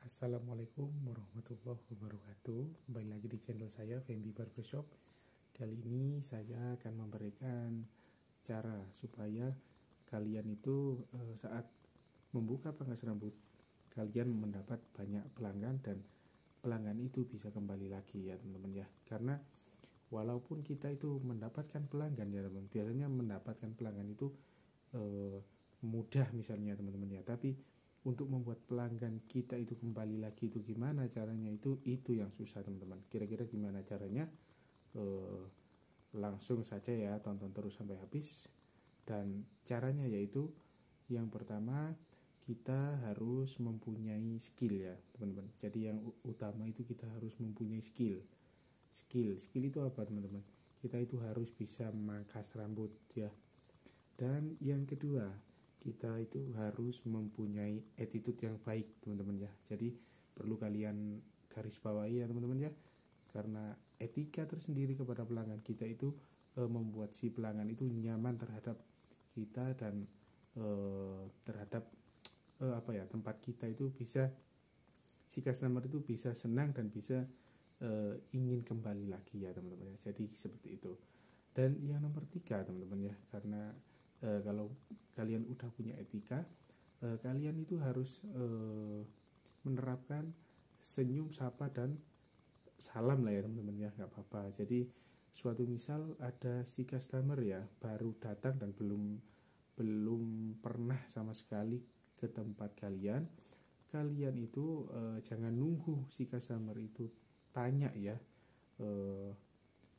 Assalamualaikum warahmatullahi wabarakatuh. Kembali lagi di channel saya Fembi Barbershop. Kali ini saya akan memberikan cara supaya kalian itu saat membuka pangkas rambut, kalian mendapat banyak pelanggan dan pelanggan itu bisa kembali lagi ya teman-teman ya. Karena walaupun kita itu mendapatkan pelanggan ya teman, biasanya mendapatkan pelanggan itu mudah misalnya teman-teman ya, tapi untuk membuat pelanggan kita itu kembali lagi itu gimana caranya, itu yang susah teman-teman. Kira-kira gimana caranya? Langsung saja ya, tonton terus sampai habis. Dan caranya yaitu yang pertama, kita harus mempunyai skill ya teman-teman. Jadi yang utama itu kita harus mempunyai skill itu apa teman-teman? Kita itu harus bisa memangkas rambut ya. Dan yang kedua, kita itu harus mempunyai attitude yang baik teman-teman ya. Jadi perlu kalian garis bawahi ya teman-teman ya. Karena etika tersendiri kepada pelanggan kita itu membuat si pelanggan itu nyaman terhadap kita dan terhadap tempat kita itu, bisa si customer itu bisa senang dan bisa ingin kembali lagi ya teman-teman ya. Jadi seperti itu. Dan yang nomor 3 teman-teman ya, karena kalau kalian udah punya etika, kalian itu harus menerapkan senyum, sapa, dan salam lah ya teman-teman ya, nggak apa-apa. Jadi suatu misal ada si customer ya baru datang dan belum pernah sama sekali ke tempat kalian itu jangan nunggu si customer itu tanya ya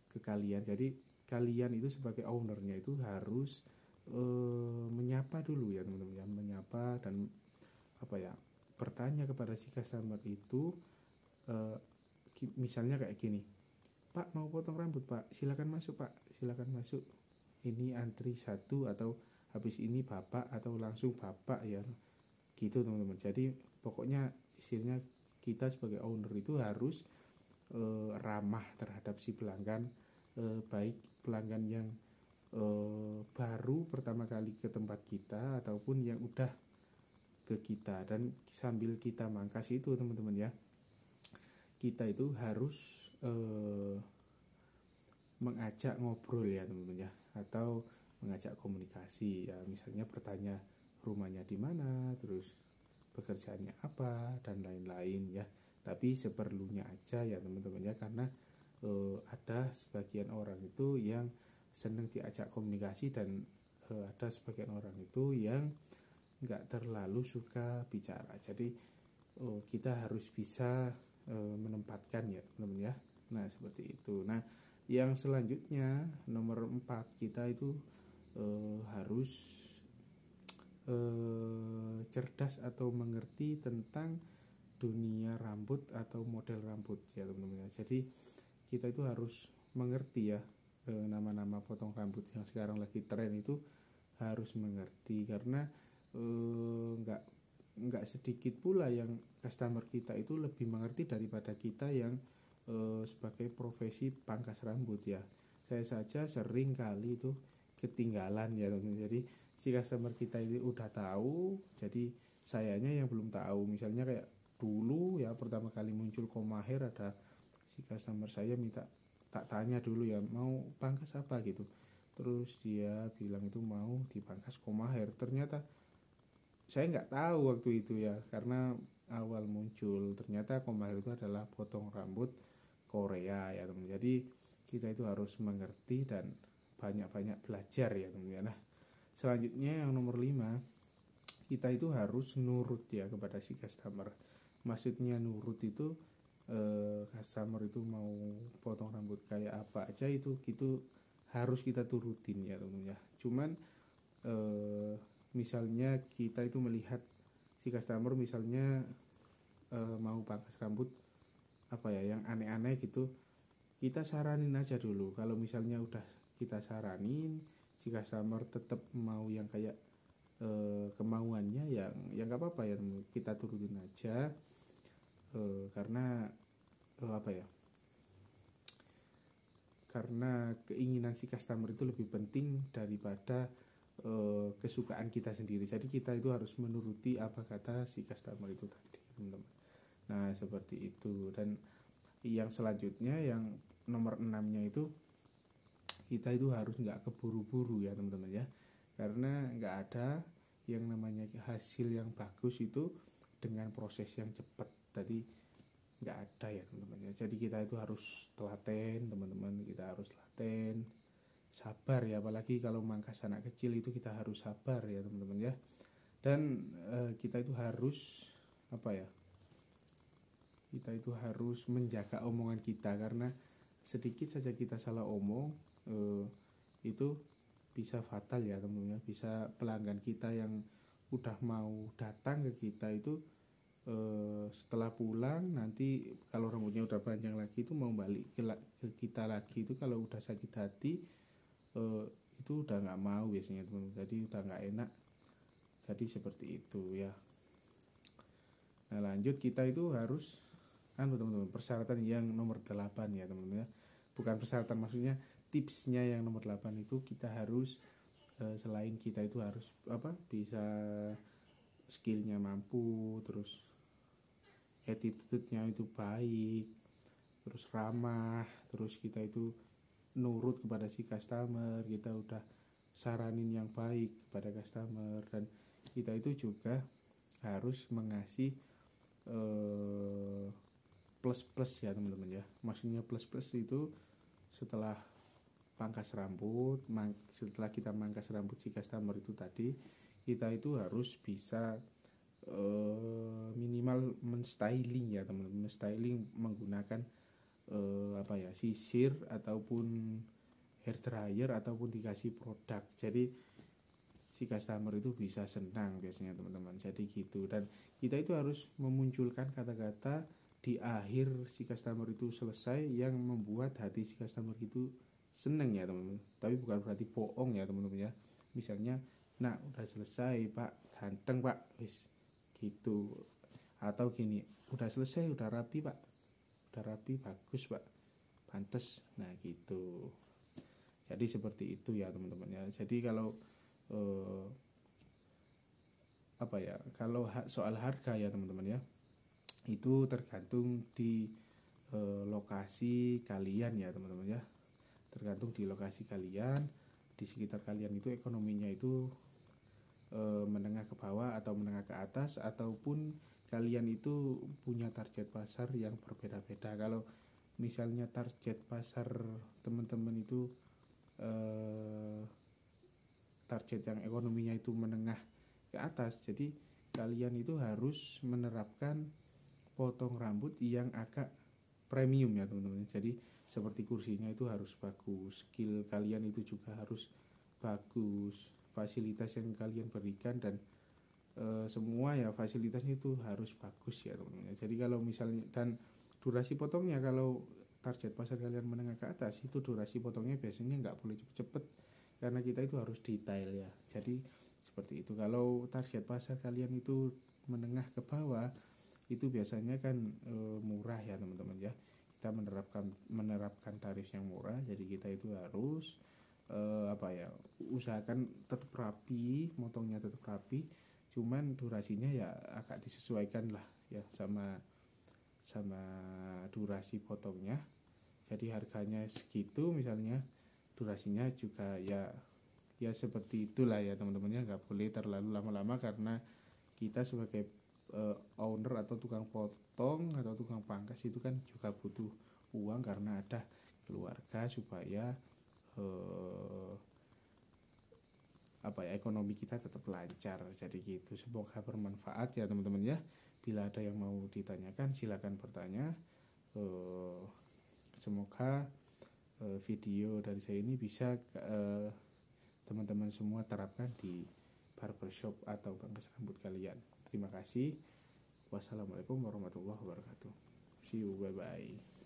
ke kalian. Jadi kalian itu sebagai ownernya itu harus menyapa dulu ya teman-teman ya, menyapa dan bertanya kepada si customer itu, misalnya kayak gini, Pak mau potong rambut Pak, silakan masuk Pak, silakan masuk, ini antri satu, atau habis ini Bapak, atau langsung Bapak ya, gitu teman-teman. Jadi pokoknya istilahnya kita sebagai owner itu harus ramah terhadap si pelanggan, baik pelanggan yang baru pertama kali ke tempat kita ataupun yang udah ke kita. Dan sambil kita mangkas itu teman-teman ya, kita itu harus mengajak ngobrol ya teman-teman ya, atau mengajak komunikasi ya, misalnya bertanya rumahnya di mana, terus pekerjaannya apa, dan lain-lain ya. Tapi seperlunya aja ya teman-teman ya, karena ada sebagian orang itu yang senang diajak komunikasi dan ada sebagian orang itu yang nggak terlalu suka bicara. Jadi kita harus bisa menempatkan ya teman-teman ya. Nah seperti itu. Nah yang selanjutnya nomor 4, kita itu harus cerdas atau mengerti tentang dunia rambut atau model rambut ya teman-teman ya. Jadi kita itu harus mengerti ya nama-nama potong rambut yang sekarang lagi tren itu, harus mengerti. Karena nggak sedikit pula yang customer kita itu lebih mengerti daripada kita yang sebagai profesi pangkas rambut ya. Saya saja sering kali itu ketinggalan ya teman-teman. Jadi si customer kita itu udah tahu, jadi sayanya yang belum tahu. Misalnya kayak dulu ya, pertama kali muncul comb hair, ada si customer saya minta tak tanya dulu ya, mau pangkas apa gitu. Terus dia bilang itu mau dipangkas comb hair. Ternyata saya nggak tahu waktu itu ya, karena awal muncul ternyata comb hair itu adalah potong rambut Korea ya teman. Jadi kita itu harus mengerti dan banyak-banyak belajar ya teman. Nah selanjutnya yang nomor 5, kita itu harus nurut ya kepada si customer. Maksudnya nurut itu customer itu mau potong rambut kayak apa aja itu harus kita turutin ya teman ya. Cuman misalnya kita itu melihat si customer misalnya mau pangkas rambut yang aneh-aneh gitu, kita saranin aja dulu. Kalau misalnya udah kita saranin, si customer tetap mau yang kayak kemauannya yang nggak apa-apa ya, kita turutin aja. Karena karena keinginan si customer itu lebih penting daripada kesukaan kita sendiri. Jadi kita itu harus menuruti apa kata si customer itu tadi teman-teman. Nah seperti itu. Dan yang selanjutnya yang nomor 6-nya itu, kita itu harus nggak keburu-buru ya teman-teman ya, karena nggak ada yang namanya hasil yang bagus itu dengan proses yang cepat. Tadi nggak ada ya teman-teman ya. Jadi kita itu harus telaten teman-teman, kita harus telaten, sabar ya, apalagi kalau mangkas anak kecil itu kita harus sabar ya teman-teman ya. Dan kita itu harus apa ya, kita itu harus menjaga omongan kita, karena sedikit saja kita salah omong itu bisa fatal ya teman-teman ya. Bisa pelanggan kita yang udah mau datang ke kita itu setelah pulang nanti kalau rambutnya udah panjang lagi itu mau balik ke kita lagi itu kalau udah sakit hati, itu udah nggak mau biasanya teman-teman, jadi udah nggak enak. Jadi seperti itu ya. Nah lanjut, kita itu harus teman-teman, persyaratan yang nomor 8 ya teman-teman ya. Bukan persyaratan, maksudnya tipsnya yang nomor 8 itu kita harus selain kita itu harus bisa skillnya mampu, terus attitude-nya itu baik, terus ramah, terus kita itu nurut kepada si customer, kita udah saranin yang baik kepada customer, dan kita itu juga harus mengasih plus-plus ya teman-teman ya. Maksudnya plus-plus itu setelah pangkas rambut, setelah kita mangkas rambut si customer itu tadi, kita itu harus bisa minimal menstyling ya teman-teman, menstyling menggunakan sisir ataupun hair dryer ataupun dikasih produk. Jadi si customer itu bisa senang biasanya teman-teman. Jadi gitu. Dan kita itu harus memunculkan kata-kata di akhir si customer itu selesai yang membuat hati si customer itu seneng ya teman-teman. Tapi bukan berarti bohong ya teman-teman ya. Misalnya, nah udah selesai pak, ganteng pak, wis gitu. Atau gini, udah selesai, udah rapi pak, udah rapi, bagus pak, pantes. Nah gitu. Jadi seperti itu ya teman-teman ya. Jadi kalau kalau soal harga ya teman-teman ya, itu tergantung di lokasi kalian ya teman-teman ya. Tergantung di lokasi kalian, di sekitar kalian itu ekonominya itu menengah ke bawah atau menengah ke atas, ataupun kalian itu punya target pasar yang berbeda-beda. Kalau misalnya target pasar teman-teman itu target yang ekonominya itu menengah ke atas, jadi kalian itu harus menerapkan potong rambut yang agak premium ya teman-teman. Jadi seperti kursinya itu harus bagus, skill kalian itu juga harus bagus, fasilitas yang kalian berikan dan semua ya fasilitasnya itu harus bagus ya teman-teman. Jadi kalau misalnya, dan durasi potongnya, kalau target pasar kalian menengah ke atas itu durasi potongnya biasanya nggak boleh cepet-cepet, karena kita itu harus detail ya. Jadi seperti itu. Kalau target pasar kalian itu menengah ke bawah, itu biasanya kan murah ya teman-teman ya. Kita menerapkan tarif yang murah, jadi kita itu harus usahakan tetap rapi, motongnya tetap rapi, cuman durasinya ya agak disesuaikan lah ya sama durasi potongnya. Jadi harganya segitu misalnya, durasinya juga ya seperti itulah ya teman-teman ya. Nggak boleh terlalu lama-lama, karena kita sebagai owner atau tukang potong atau tukang pangkas itu kan juga butuh uang, karena ada keluarga, supaya ekonomi kita tetap lancar. Jadi gitu. Semoga bermanfaat ya teman-teman ya. Bila ada yang mau ditanyakan silakan bertanya. Semoga video dari saya ini bisa teman-teman semua terapkan di barbershop atau pangkas rambut kalian. Terima kasih. Wassalamualaikum warahmatullahi wabarakatuh. See you, bye bye.